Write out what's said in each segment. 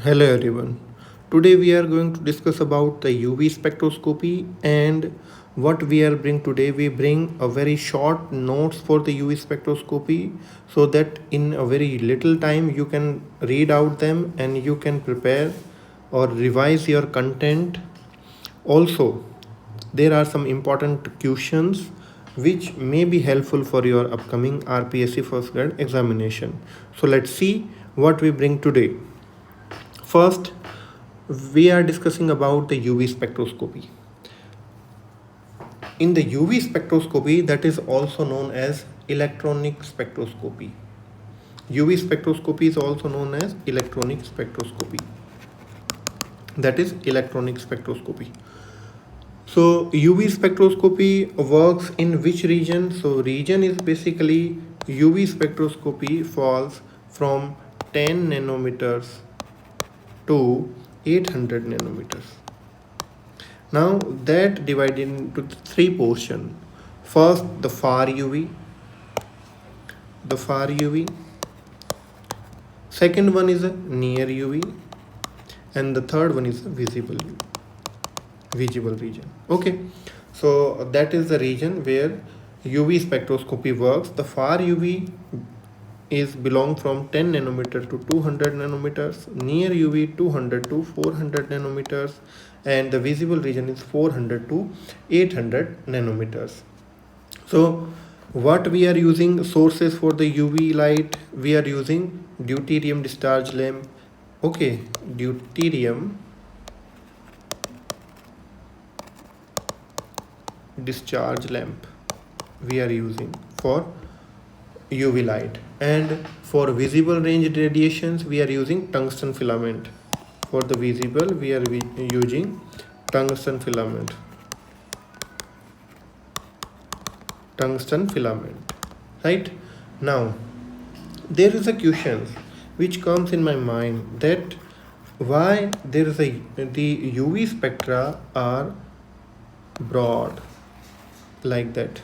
Hello everyone. Today we are going to discuss about the UV spectroscopy and what we are bring today. We bring a very short notes for the UV spectroscopy so that in a very little time you can read out them and you can prepare or revise your content. Also, there are some important questions which may be helpful for your upcoming RPSC first grade examination. So let's see what we bring today. First, we are discussing about the UV spectroscopy. In the UV spectroscopy, that is also known as electronic spectroscopy. UV spectroscopy is also known as electronic spectroscopy. That is electronic spectroscopy. So UV spectroscopy works in which region? So region is basically UV spectroscopy falls from 10 nanometers to 800 nanometers. Now that divided into three portions. First, the far UV, Second one is a near UV, and the third one is a visible region. Okay, so that is the region where UV spectroscopy works. The far UV is belong from 10 nanometer to 200 nanometers, near UV 200 to 400 nanometers, and the visible region is 400 to 800 nanometers. So what we are using sources for the UV light? We are using deuterium discharge lamp. Okay, deuterium discharge lamp we are using for UV light, and for visible range radiations we are using tungsten filament. For the visible we are using tungsten filament. Right now there is a question which comes in my mind, that why there is a the UV spectra are broad like that,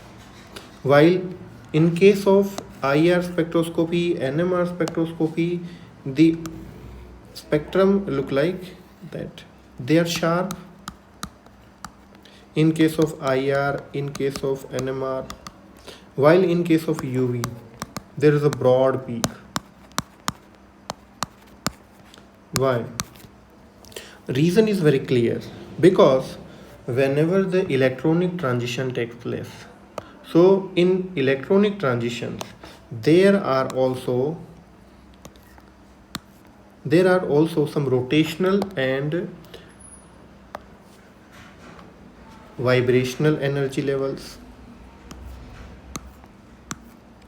while in case of IR spectroscopy, NMR spectroscopy, the spectrum look like that, they are sharp. In case of IR, in case of NMR, while in case of UV there is a broad peak. Why? Reason is very clear, because whenever the electronic transition takes place, so in electronic transitions there are also some rotational and vibrational energy levels.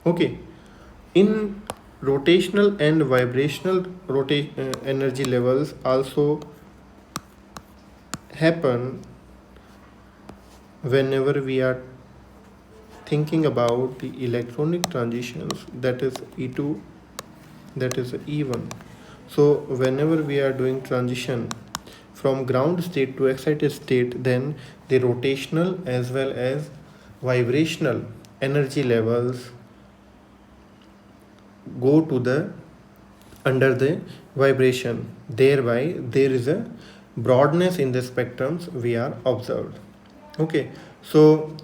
Okay, in rotational and vibrational energy levels also happen whenever we are thinking about the electronic transitions, that is E2, that is E1. So whenever we are doing transition from ground state to excited state, then the rotational as well as vibrational energy levels go to the under the vibration, thereby there is a broadness in the spectrums we are observed. Okay, so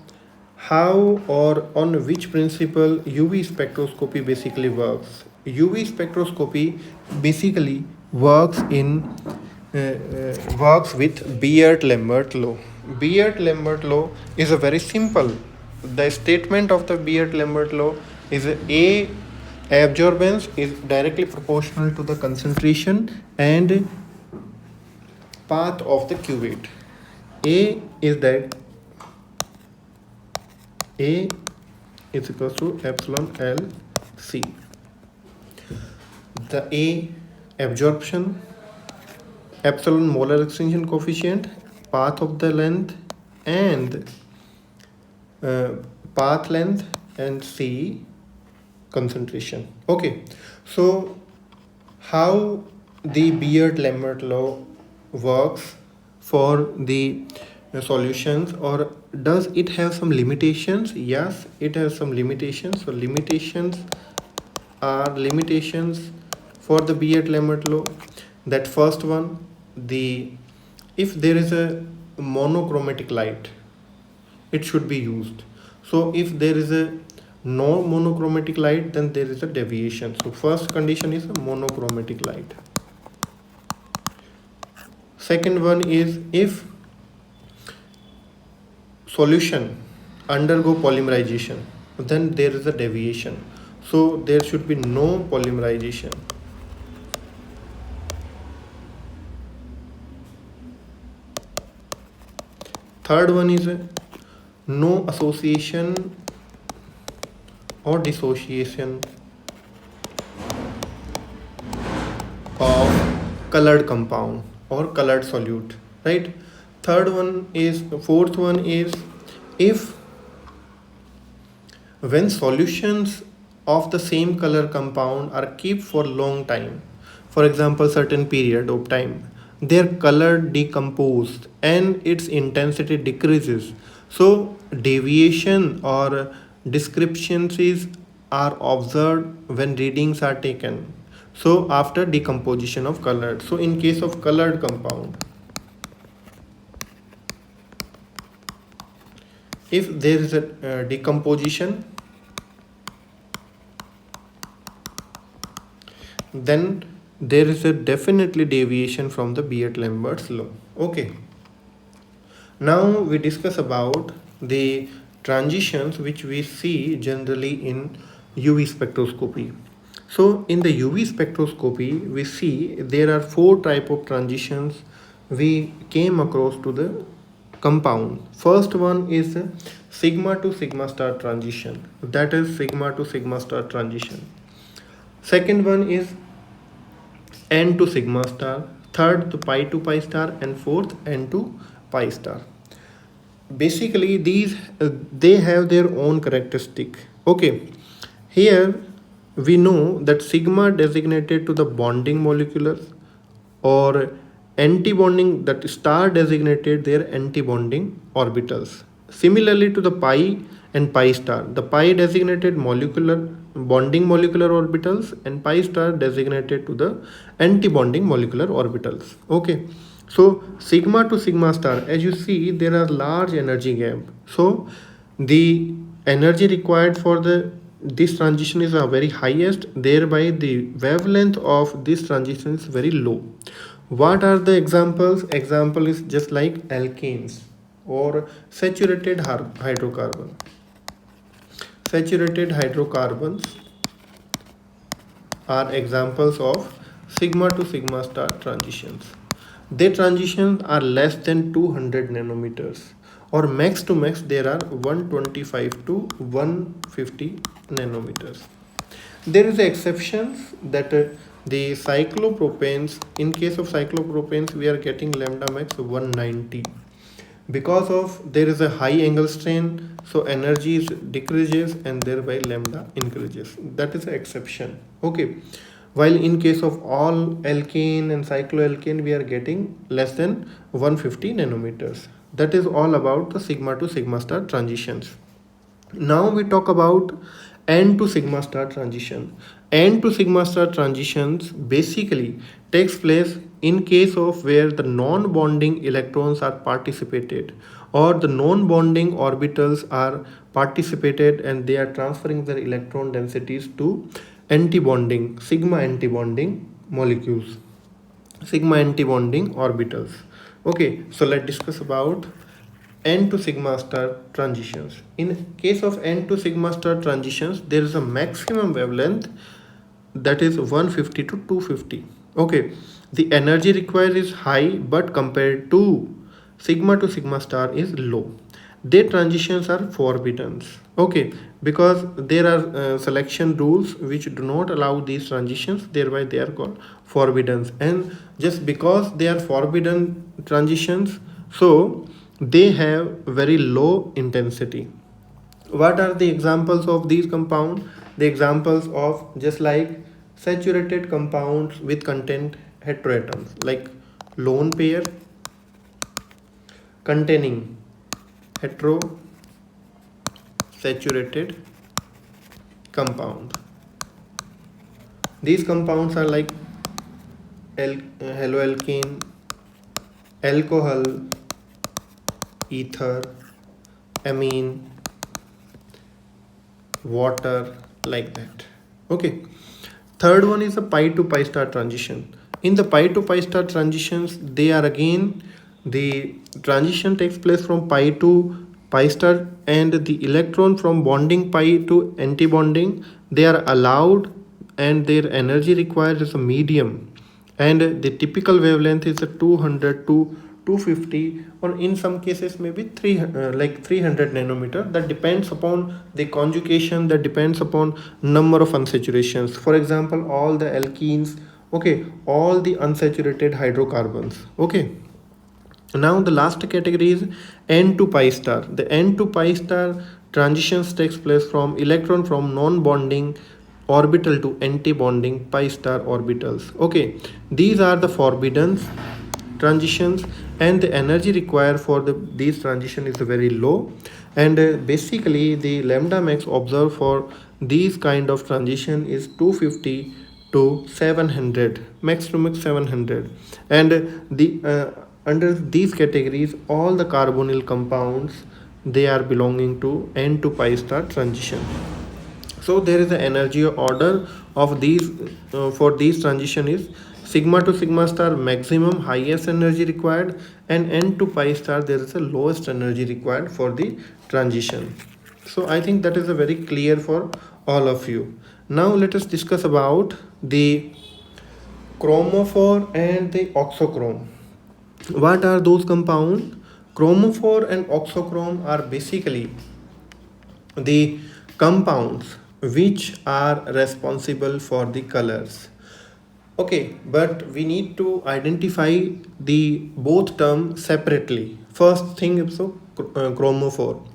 how or on which principle UV spectroscopy basically works? UV spectroscopy basically works with Beard-Lambert law. Beard-Lambert law is a very simple. The statement of the Beard-Lambert law is A absorbance is directly proportional to the concentration and path of the cuvette. A is that A is equals to epsilon L C. The A absorption, epsilon molar extinction coefficient, path of the length, and path length, and C concentration. Okay, so how the Beard-Lambert law works for the solutions, or does it have some limitations? Yes, it has some limitations. So limitations are limitations for the Beard-Lambert law. That first one, the if there is a monochromatic light, it should be used. So if there is a no monochromatic light, then there is a deviation. So first condition is a monochromatic light. Second one is if solution undergo polymerization, then there is a deviation. So there should be no polymerization. Third one is no association or dissociation of colored compound or colored solute, right? Fourth one is if when solutions of the same color compound are kept for long time, for example certain period of time, their color decomposed and its intensity decreases. So deviation or discrepancies are observed when readings are taken. So after decomposition of colored. So in case of colored compound, if there is a decomposition, then there is a definitely deviation from the Beer-Lambert's law. Okay. Now we discuss about the transitions which we see generally in UV spectroscopy. So in the UV spectroscopy, we see there are four type of transitions we came across to the compound. First one is sigma to sigma star transition. That is sigma to sigma star transition. Second one is n to sigma star. Third to pi star, and fourth n to pi star. Basically these they have their own characteristic. Okay, here we know that sigma designated to the bonding molecules or anti-bonding, that star designated their anti-bonding orbitals. Similarly to the pi and pi star, the pi designated molecular bonding molecular orbitals and pi star designated to the anti-bonding molecular orbitals. Okay, so sigma to sigma star, as you see there are large energy gap. So the energy required for this transition is a very highest, thereby the wavelength of this transition is very low. What are the examples? Example is just like alkanes or saturated hydrocarbon. Saturated hydrocarbons are examples of sigma to sigma star transitions. Their transitions are less than 200 nanometers, or max to max there are 125 to 150 nanometers. There is exceptions that the cyclopropanes, in case of cyclopropanes we are getting lambda max 190 because of there is a high angle strain, so energy decreases and thereby lambda increases. That is an exception. Okay, while in case of all alkane and cycloalkane we are getting less than 150 nanometers. That is all about the sigma to sigma star transitions. Now we talk about n to sigma star transition. N to sigma star transitions basically takes place in case of where the non-bonding electrons are participated or the non-bonding orbitals are participated and they are transferring their electron densities to antibonding, sigma antibonding molecules, sigma antibonding orbitals. Okay, so let's discuss about n to sigma star transitions. In case of n to sigma star transitions, there is a maximum wavelength that is 150 to 250. Okay, the energy required is high, but compared to sigma to sigma star is low. Their transitions are forbidden. Okay, because there are selection rules which do not allow these transitions, thereby they are called forbidden. And just because they are forbidden transitions, so they have very low intensity. What are the examples of these compounds? The examples of just like saturated compounds with content heteroatoms like lone pair containing hetero saturated compound. These compounds are like haloalkane, alcohol, ether, amine, water, like that. Okay. Third one is the pi to pi star transition. In the pi to pi star transitions, they are again, the transition takes place from pi to pi star, and the electron from bonding pi to anti-bonding, they are allowed, and their energy required is a medium, and the typical wavelength is a 200 to 250, or in some cases maybe 300 nanometer. That depends upon the conjugation, that depends upon number of unsaturations. For example, all the alkenes, okay, all the unsaturated hydrocarbons. Okay, now the last category is n to pi star. The n to pi star transitions takes place from electron from non-bonding orbital to anti-bonding pi star orbitals. Okay, these are the forbidden transitions, and the energy required for these transition is very low, and basically the lambda max observed for these kind of transition is 250 to 700, max to max 700. And the under these categories, all the carbonyl compounds, they are belonging to n to pi star transition. So there is an energy order of these for these transition is sigma to sigma star maximum highest energy required, and n to pi star there is a lowest energy required for the transition. So I think that is a very clear for all of you. Now let us discuss about the chromophore and the oxochrome. What are those compounds? Chromophore and oxochrome are basically the compounds which are responsible for the colors. Okay, but we need to identify the both terms separately. First thing is chromophore.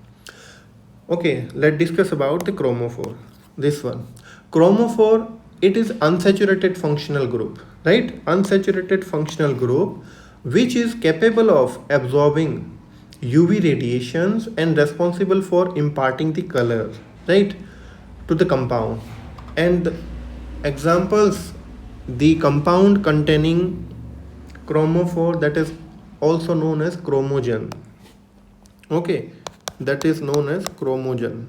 Okay, let's discuss about the chromophore. This one, chromophore, it is unsaturated functional group, right? Unsaturated functional group which is capable of absorbing UV radiations and responsible for imparting the color, right, to the compound. And examples, the compound containing chromophore, that is also known as chromogen. Okay, that is known as chromogen.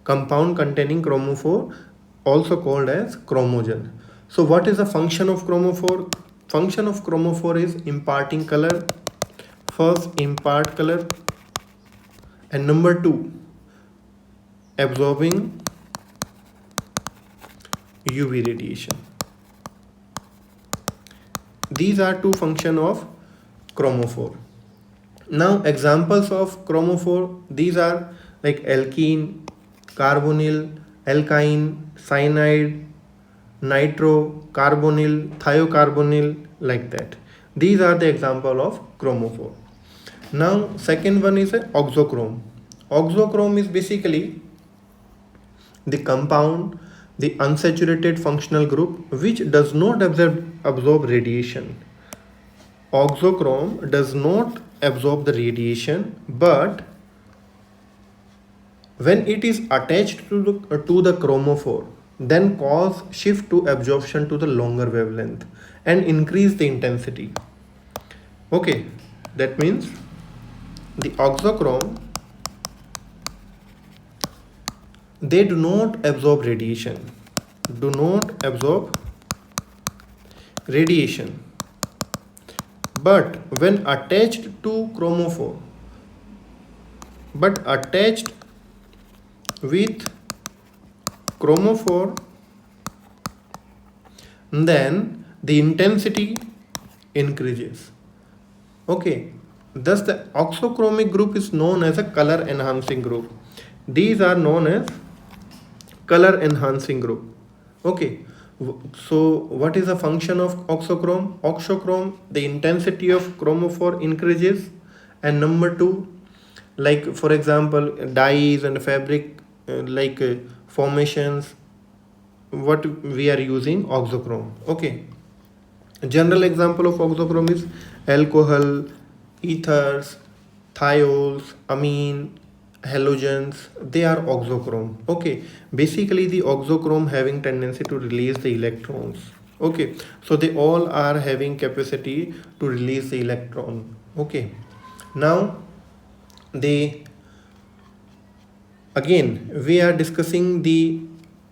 Compound containing chromophore, also called as chromogen. So what is the function of chromophore? Function of chromophore is imparting color. First, impart color, and number two, absorbing UV radiation. These are two functions of chromophore. Now examples of chromophore, these are like alkene, carbonyl, alkyne, cyanide, nitro, carbonyl, thiocarbonyl, like that. These are the example of chromophore. Now second one is a oxochrome. Oxochrome is basically the compound, the unsaturated functional group which does not absorb radiation. Oxochrome does not absorb the radiation, but when it is attached to the chromophore, then cause shift to absorption to the longer wavelength and increase the intensity. Okay, that means the oxochrome, they do not absorb radiation, but when attached to chromophore, but attached with chromophore, then the intensity increases. Okay, thus the oxochromic group is known as a color enhancing group. These are known as color enhancing group. Okay, so what is the function of oxochrome? Oxochrome, the intensity of chromophore increases, and number two, like for example dyes and fabric formations, what we are using oxochrome. Okay, a general example of oxochrome is alcohol, ethers, thiols, amine, halogens, they are oxochrome. Okay, basically the oxochrome having tendency to release the electrons. Okay, so they all are having capacity to release the electron. Okay, now they again we are discussing the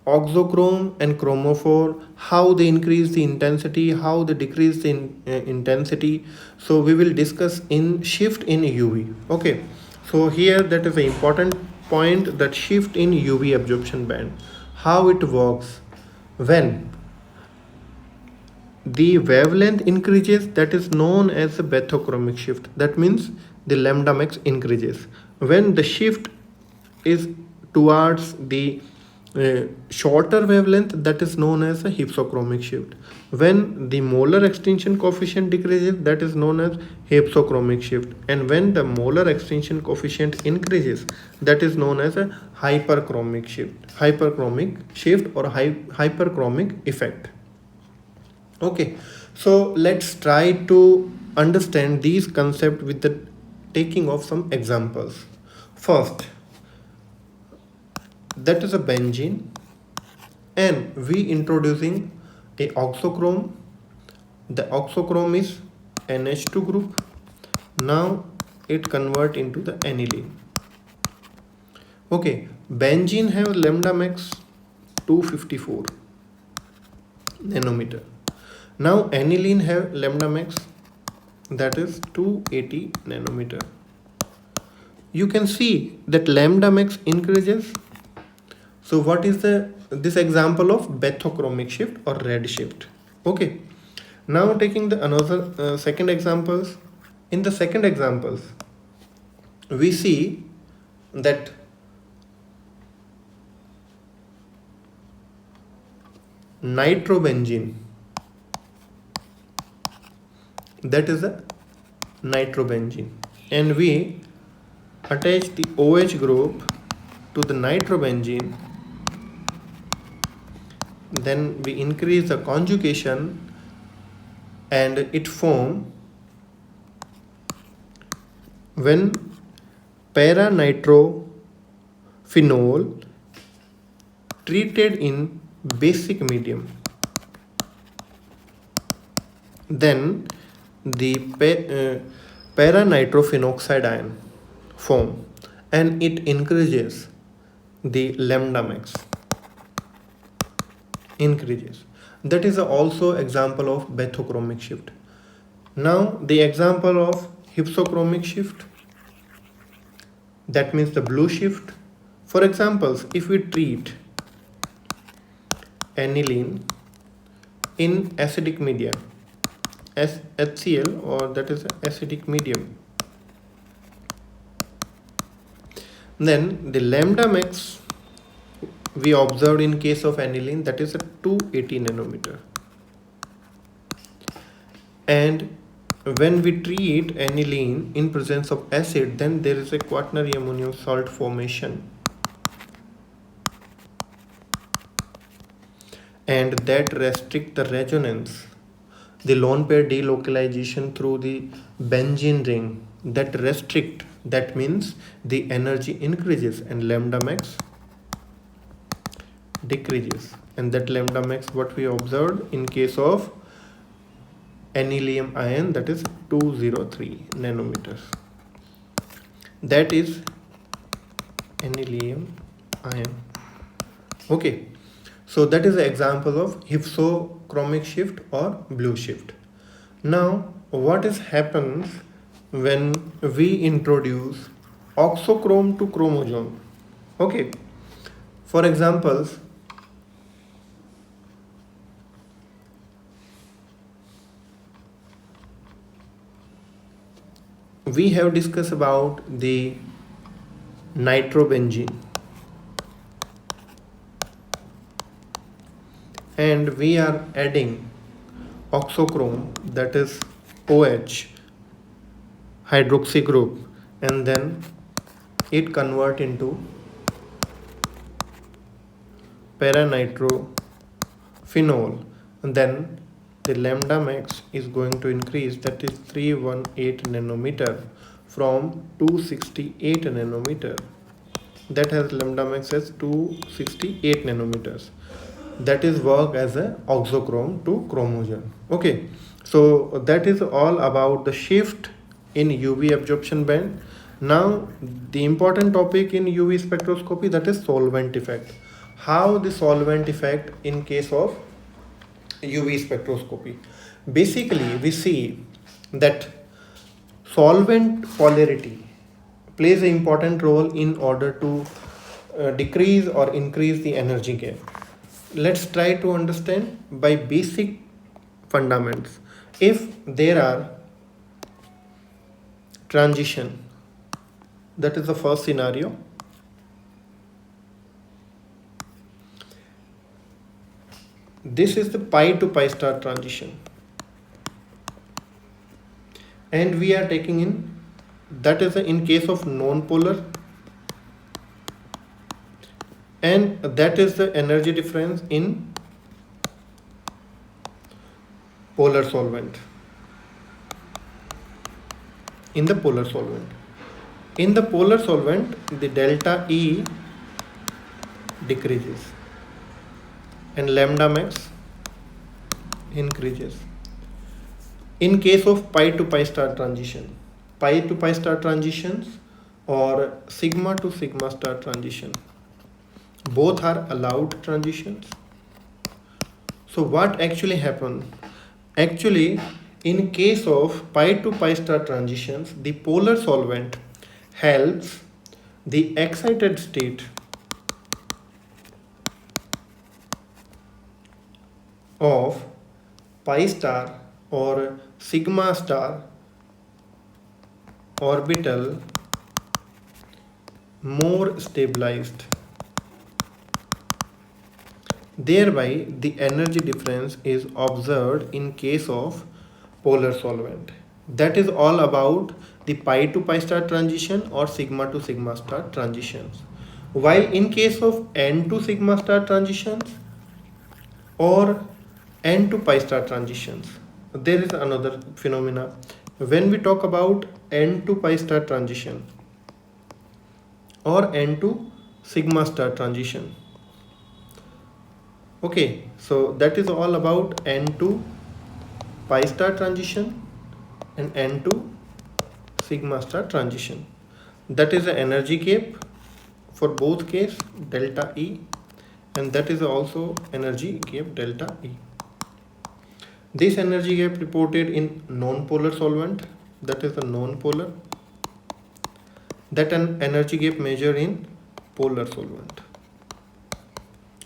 oxochrome and chromophore, how they increase the intensity, how they decrease the intensity. So we will discuss in shift in UV. Okay, so here that is an important point, that shift in UV absorption band, how it works. When the wavelength increases, that is known as a bathochromic shift. That means the lambda max increases. When the shift is towards the shorter wavelength, that is known as a hypsochromic shift. When the molar extinction coefficient decreases, that is known as hypsochromic shift. And when the molar extinction coefficient increases, that is known as a hyperchromic shift or hyperchromic effect. Okay, so let's try to understand these concepts with the taking of some examples. First, that is a benzene, and we introducing a oxochrome. The oxochrome is NH2 group. Now it convert into the aniline. Okay, benzene have lambda max 254 nanometer. Now aniline have lambda max, that is 280 nanometer. You can see that lambda max increases. So what is this example of bathochromic shift or red shift? Okay, now taking the another second examples. In the second examples, we see that nitrobenzene, that is a nitrobenzene, and we attach the OH group to the nitrobenzene. Then we increase the conjugation and it form when para-nitrophenol treated in basic medium, then the para-nitrophenoxide ion form, and it increases the lambda max increases. That is also example of bathochromic shift. Now the example of hypsochromic shift, that means the blue shift. For examples, if we treat aniline in acidic media, as HCl, or that is acidic medium, then the lambda max we observed in case of aniline, that is a 280 nanometer. And when we treat aniline in presence of acid, then there is a quaternary ammonium salt formation, and that restrict the resonance, the lone pair delocalization through the benzene ring, that restrict, that means the energy increases and lambda max decreases. And that lambda max what we observed in case of anilinium ion, that is 203 nanometers. That is anilinium ion. Okay, so that is the example of hypsochromic shift or blue shift. Now what is happens when we introduce oxochrome to chromosome? Okay, for examples, we have discussed about the nitrobenzene, and we are adding oxochrome, that is OH hydroxy group, and then it convert into para-nitrophenol, and then the lambda max is going to increase, that is 318 nanometer from 268 nanometer. That has lambda max as 268 nanometers. that is work as a oxochrome to chromogen. Okay, so that is all about the shift in UV absorption band. Now the important topic in UV spectroscopy, that is solvent effect. How the solvent effect in case of UV spectroscopy. Basically we see that solvent polarity plays an important role in order to decrease or increase the energy gap. Let's try to understand by basic fundamentals. If there are transition, that is the first scenario. This is the pi to pi star transition, and we are taking in, that is in case of non-polar, and that is the energy difference in polar solvent. In the polar solvent, the delta E decreases and lambda max increases. In case of pi to pi star transition, pi to pi star transitions or sigma to sigma star transition, both are allowed transitions. So what actually happen? Actually, in case of pi to pi star transitions, the polar solvent helps the excited state of pi star or sigma star orbital more stabilized. Thereby, the energy difference is observed in case of polar solvent. That is all about the pi to pi star transition or sigma to sigma star transitions. While in case of n to sigma star transitions or n to pi star transitions, there is another phenomena. When we talk about n to pi star transition or n to sigma star transition, okay, so that is all about n to pi star transition and n to sigma star transition. That is the energy gap for both case delta E, and that is also energy gap delta E. This energy gap reported in non-polar solvent, that is the non-polar, that an energy gap measured in polar solvent.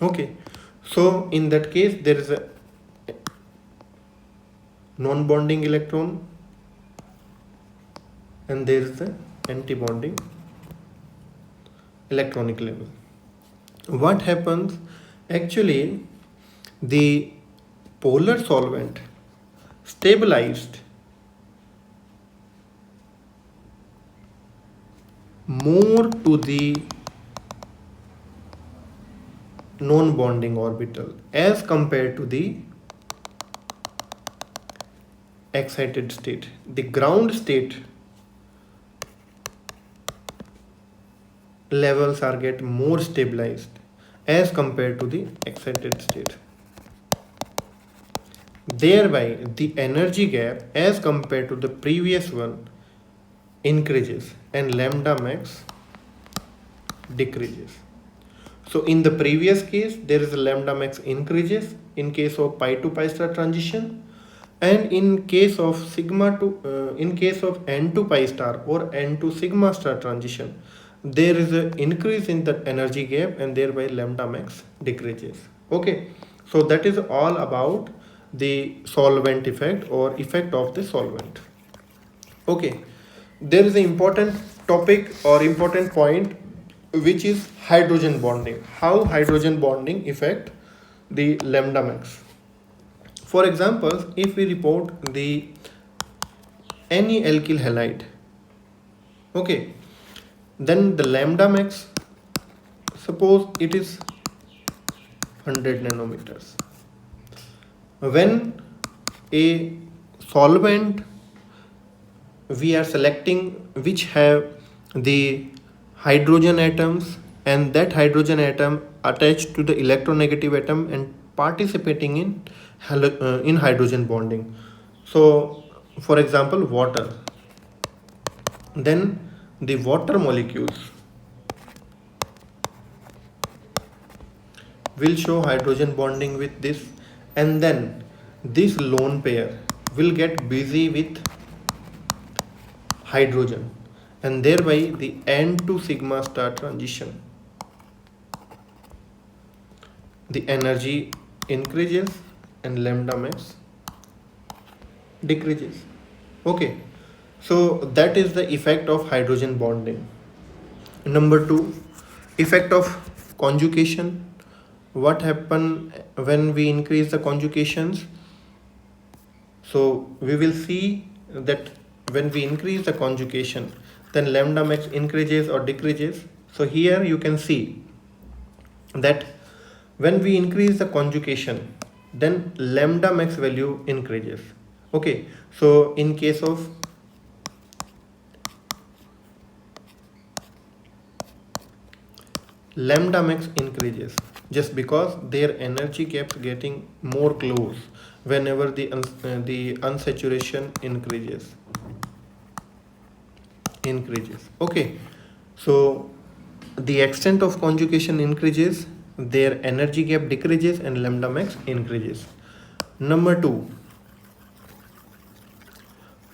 Okay, so in that case there is a non-bonding electron and there is the anti-bonding electronic level. What happens? Actually, the polar solvent stabilized more to the non-bonding orbital as compared to the excited state. The ground state levels are get more stabilized as compared to the excited state. Thereby, the energy gap as compared to the previous one increases and lambda max decreases. So in the previous case, there is a lambda max increases in case of pi to pi star transition, and in case of in case of n to pi star or n to sigma star transition, there is an increase in the energy gap and thereby lambda max decreases. Okay, so that is all about the solvent effect or effect of the solvent. Okay, there is an important topic or important point which is hydrogen bonding. How hydrogen bonding affect the lambda max. For example, if we report the any alkyl halide, okay, then the lambda max, suppose it is 100 nanometers. When a solvent we are selecting which have the hydrogen atoms and that hydrogen atom attached to the electronegative atom and participating in hydrogen bonding. So for example, water, then the water molecules will show hydrogen bonding with this, and then this lone pair will get busy with hydrogen, and thereby the N to sigma star transition, the energy increases and lambda max decreases. Okay, so that is the effect of hydrogen bonding. Number two, effect of conjugation. What happen when we increase the conjugations? So we will see that when we increase the conjugation, then lambda max increases or decreases. So here you can see that when we increase the conjugation, then lambda max value increases. Okay, so in case of lambda max increases just because their energy keeps getting more close whenever the unsaturation increases. Okay, so the extent of conjugation increases, their energy gap decreases, and lambda max increases. Number two,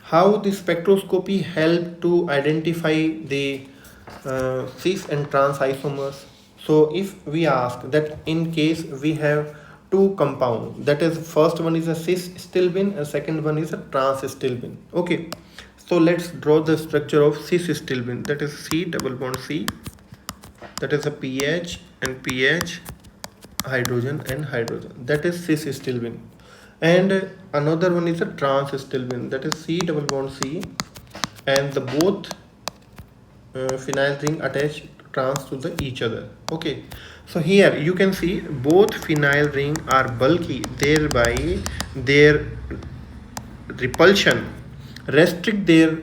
how the spectroscopy help to identify the cis and trans isomers. So if we ask that in case we have two compound, that is first one is a cis stilbene and second one is a trans stilbene. Okay, so let's draw the structure of cis stilbene, that is C double bond C, that is a pH and pH, hydrogen and hydrogen, that is cis stilbene. And another one is a trans stilbene, that is C double bond C, and the both phenyl ring attached trans to the each other. Okay, so here you can see both phenyl ring are bulky, thereby their repulsion restrict their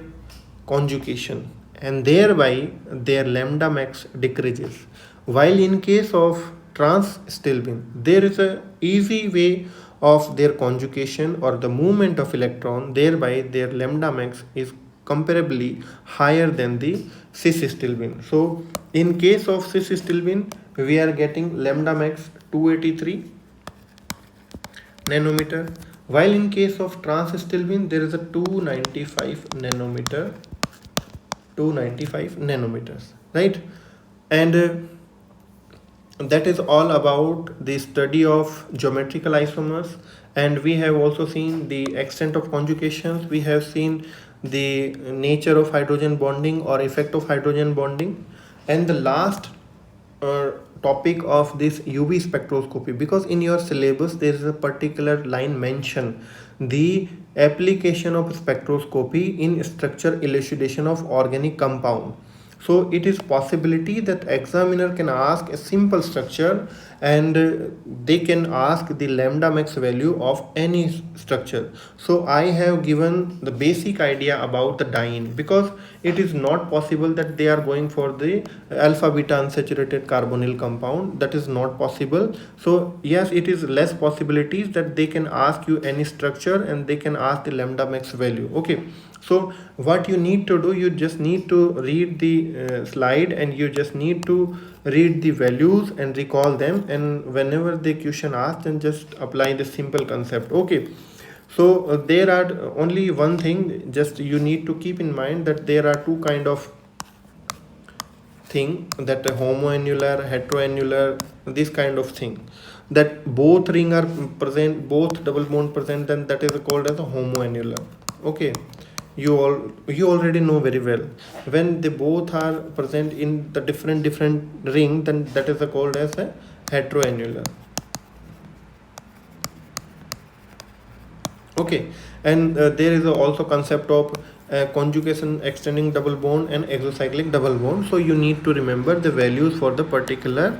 conjugation, and thereby their lambda max decreases. While in case of trans stilbene, there is a easy way of their conjugation or the movement of electron, thereby their lambda max is comparably higher than the cis stilbene. So in case of cis stilbene, we are getting lambda max 283 nanometer, while in case of trans stilbene there is a 295 nanometers, right? And that is all about the study of geometrical isomers, and we have also seen the extent of conjugations, we have seen the nature of hydrogen bonding or effect of hydrogen bonding, and the last topic of this UV spectroscopy, because in your syllabus there is a particular line mention the application of spectroscopy in structure elucidation of organic compound. So it is possibility that examiner can ask a simple structure and they can ask the lambda max value of any structure. So I have given the basic idea about the diene, because it is not possible that they are going for the alpha beta unsaturated carbonyl compound, that is not possible. So yes, it is less possibilities that they can ask you any structure and they can ask the lambda max value. Okay, so what you need to do, you just need to read the slide and you just need to read the values and recall them, and whenever the question asks, then just apply the simple concept. Okay, so there are only one thing, just you need to keep in mind that there are two kind of thing, that homoannular, heteroannular, this kind of thing, that both ring are present, both double bond present, then that is called as a homoannular. Okay, you already know very well, when they both are present in the different ring, then that is called as a heteroannular. Okay, and there is also concept of conjugation extending double bond and exocyclic double bond. So you need to remember the values for the particular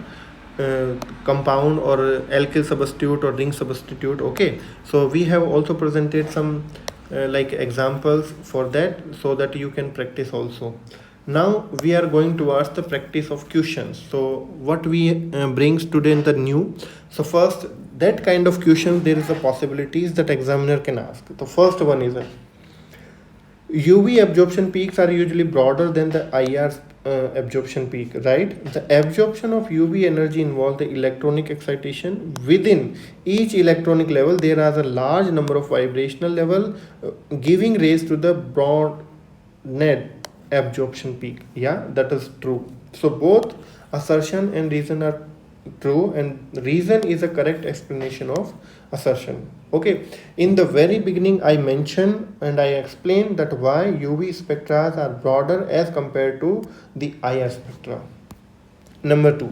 compound or alkyl substitute or ring substitute. Okay, so we have also presented some like examples for that, so that you can practice also. Now we are going towards the practice of questions. So what we brings today in the new, so first that kind of question there is a possibilities that examiner can ask. The first one is UV absorption peaks are usually broader than the IR absorption peak, right? The absorption of UV energy involves the electronic excitation. Within each electronic level, there are a large number of vibrational level giving rays to the broad net absorption peak. Yeah, that is true. So both assertion and reason are true, and reason is a correct explanation of assertion. Okay, in the very beginning I mentioned and I explained that why UV spectra are broader as compared to the IR spectra. Number 2,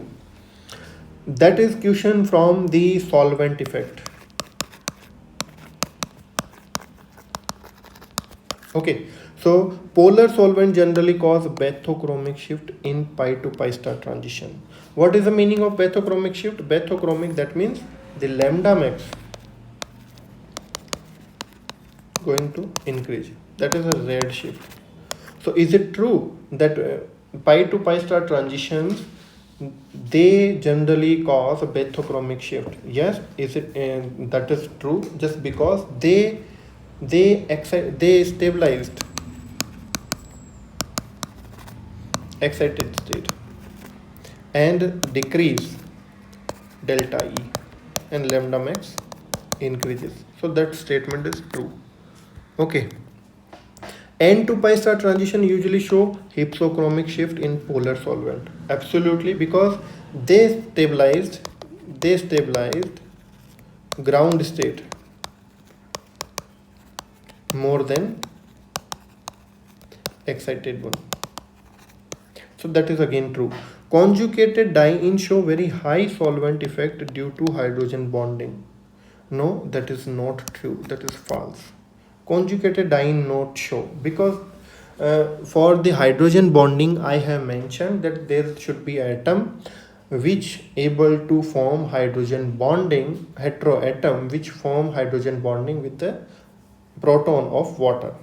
that is question from the solvent effect. Okay, so polar solvent generally cause bathochromic shift in pi to pi star transition. What is the meaning of bathochromic shift? Bathochromic, that means the lambda max going to increase. That is a red shift. So is it true that pi to pi star transitions they generally cause a bathochromic shift? Yes, is it that is true, just because they stabilized excited state and decrease delta E and lambda max increases. So that statement is true. Okay. N to pi star transition usually show hypsochromic shift in polar solvent. Absolutely, because they stabilized ground state more than excited one. So that is again true. Conjugated diene show very high solvent effect due to hydrogen bonding. No, that is not true. That is false. Conjugated diene not show, because for the hydrogen bonding I have mentioned that there should be atom which able to form hydrogen bonding, heteroatom which form hydrogen bonding with the proton of water.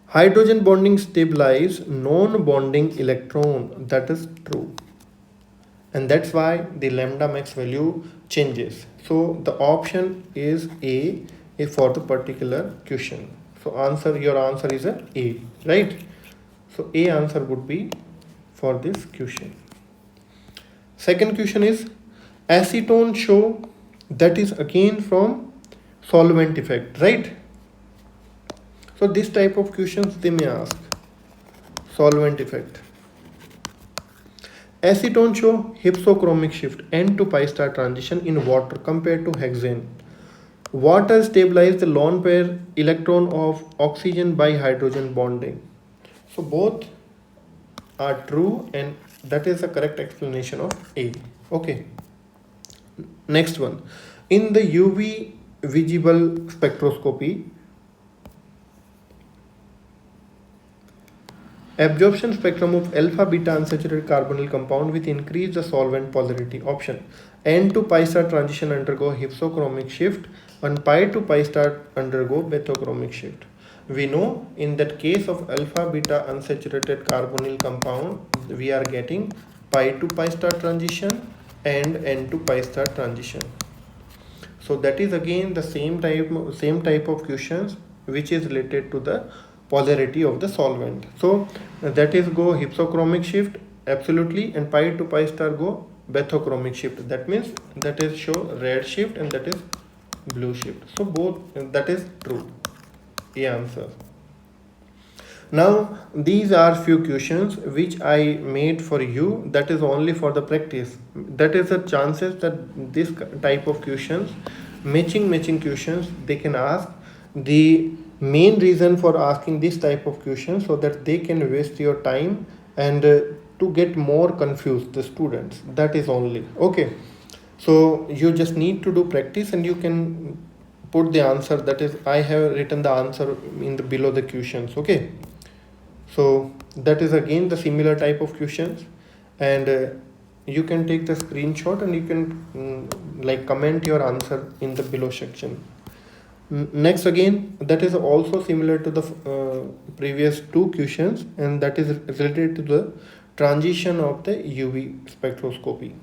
Hydrogen bonding stabilize non-bonding electron. That is true, and that's why the lambda max value changes. So the option is A for the particular question. So your answer is A, right? So A answer would be for this question. Second question is acetone show, that is again from solvent effect, right? So this type of questions they may ask. Solvent effect. Acetone show hypsochromic shift N to pi star transition in water compared to hexane. Water stabilizes the lone pair electron of oxygen by hydrogen bonding. So both are true, and that is the correct explanation of A. Okay. Next one. In the UV visible spectroscopy, absorption spectrum of alpha beta unsaturated carbonyl compound with increase the solvent polarity. Option N to pi star transition undergo hypsochromic shift and pi to pi star undergo bathochromic shift. We know in that case of alpha beta unsaturated carbonyl compound we are getting pi to pi star transition and N to pi star transition. So that is again the same type of questions which is related to the polarity of the solvent. So that is go hypsochromic shift absolutely, and pi to pi star go bathochromic shift. That means that is show red shift and that is blue shift. So both that is true. A answer. Now these are few questions which I made for you, that is only for the practice. That is the chances that this type of questions, matching questions, they can ask. The main reason for asking this type of questions so that they can waste your time and to get more confused the students, that is only. Okay, so you just need to do practice and you can put the answer, that is I have written the answer in the below the questions. Okay, so that is again the similar type of questions, and you can take the screenshot and you can like comment your answer in the below section. Next again, that is also similar to the previous two questions, and that is related to the transition of the UV spectroscopy.